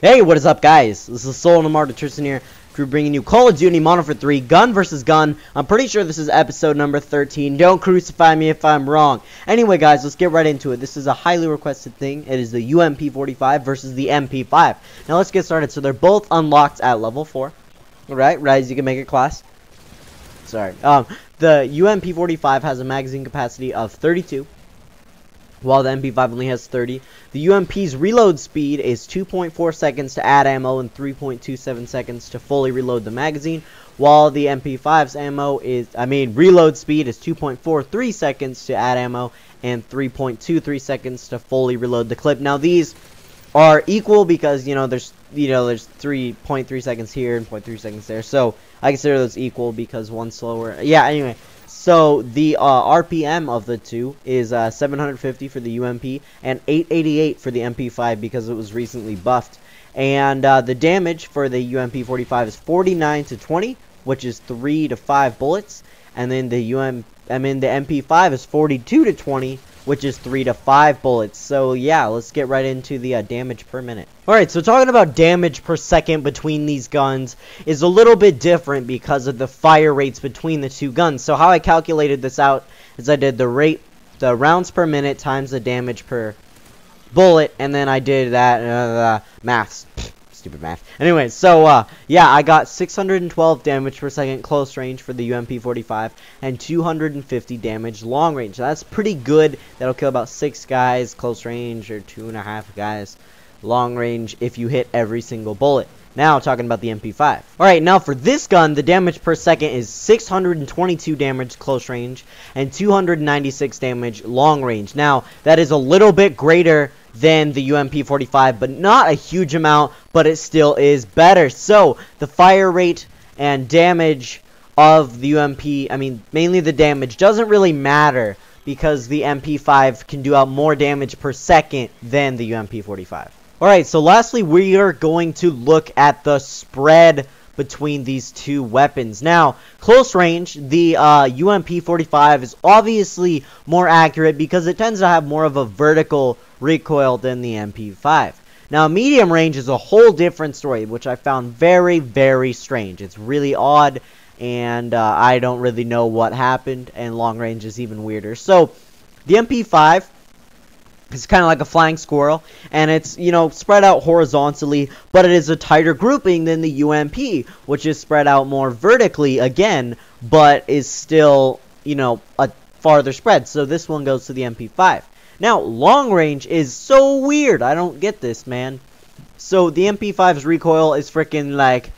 Hey, what is up, guys? This is Solanum-Heart, Tristan here. We're bringing you Call of Duty Modern Warfare 3, gun versus gun. I'm pretty sure this is episode number 13. Don't crucify me if I'm wrong. Anyway, guys, let's get right into it. This is a highly requested thing. It is the UMP45 versus the MP5. Now, let's get started. So, they're both unlocked at level 4. Alright, Rise, you can make it, class. Sorry. The UMP45 has a magazine capacity of 32. While the MP5 only has 30. The UMP's reload speed is 2.4 seconds to add ammo and 3.27 seconds to fully reload the magazine. While the MP5's reload speed is 2.43 seconds to add ammo and 3.23 seconds to fully reload the clip. Now these are equal because there's 3.3 seconds here and 0.3 seconds there. So I consider those equal because one's slower. Yeah, anyway. So, the RPM of the two is 750 for the UMP and 888 for the MP5 because it was recently buffed. And the damage for the UMP45 is 49 to 20, which is 3 to 5 bullets. And then the MP5 is 42 to 20, which is 3 to 5 bullets. So, yeah, let's get right into the damage per minute. Alright, so talking about damage per second between these guns is a little bit different because of the fire rates between the two guns. So how I calculated this out is I did the rounds per minute times the damage per bullet, and then I did that maths. Stupid math. Anyway, so yeah, I got 612 damage per second close range for the UMP45 and 250 damage long range. So that's pretty good. That'll kill about 6 guys close range or 2.5 guys long range if you hit every single bullet. Now talking about the MP5. Alright, now for this gun, the damage per second is 622 damage close range and 296 damage long range. Now, that is a little bit greater than the UMP45, but not a huge amount, but it still is better. So, the fire rate and damage of the UMP, mainly the damage, doesn't really matter because the MP5 can do out more damage per second than the UMP45. Alright, so lastly, we are going to look at the spread between these two weapons. Now, close range, the UMP45 is obviously more accurate because it tends to have more of a vertical recoil than the MP5. Now, medium range is a whole different story, which I found very, very strange. It's really odd, and I don't really know what happened, and long range is even weirder. So, the MP5 it's kind of like a flying squirrel, and it's, spread out horizontally, but it is a tighter grouping than the UMP, which is spread out more vertically again, but is still, a farther spread. So this one goes to the MP5. Now, long range is so weird. I don't get this, man. So the MP5's recoil is freaking like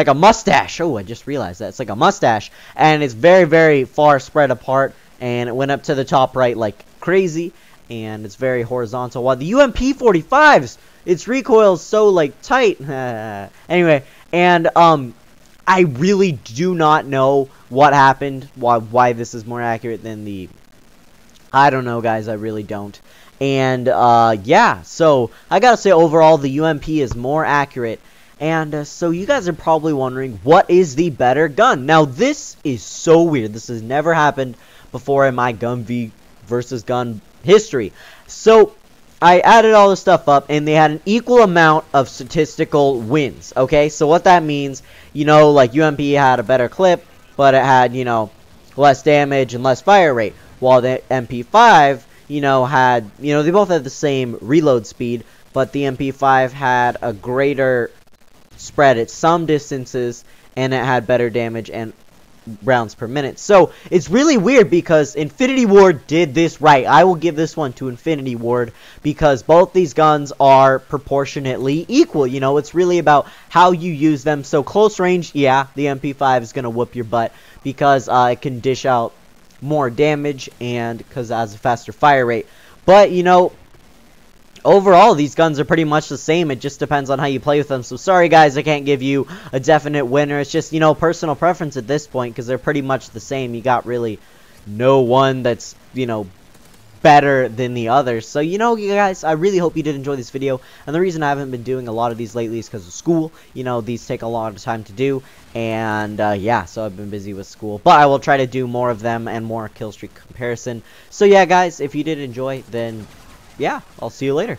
a mustache. Oh, I just realized that. It's like a mustache, and it's very, very far spread apart, and it went up to the top right like crazy. And it's very horizontal. While the UMP45's, its recoil is so tight. Anyway, and I really do not know what happened. Why this is more accurate than the. I don't know, guys. I really don't. And yeah. So I gotta say, overall, the UMP is more accurate. And so you guys are probably wondering, what is the better gun? Now this is so weird. This has never happened before in my gun versus gun history. So I added all this stuff up, and they had an equal amount of statistical wins. Okay, so what that means, like UMP had a better clip, but it had less damage and less fire rate, while the MP5 had they both had the same reload speed, but the MP5 had a greater spread at some distances, and it had better damage and rounds per minute. So it's really weird because Infinity Ward did this right. I will give this one to Infinity Ward because both these guns are proportionately equal. It's really about how you use them. So close range, yeah, the MP5 is gonna whoop your butt because it can dish out more damage and because it has a faster fire rate. But overall, these guns are pretty much the same. It just depends on how you play with them. So sorry, guys, I can't give you a definite winner. It's just, personal preference at this point because they're pretty much the same. You got really no one that's, better than the other. So, you guys, I really hope you did enjoy this video. And the reason I haven't been doing a lot of these lately is because of school. These take a lot of time to do. And, yeah, so I've been busy with school. But I will try to do more of them and more kill streak comparison. So, yeah, guys, if you did enjoy, then yeah, I'll see you later.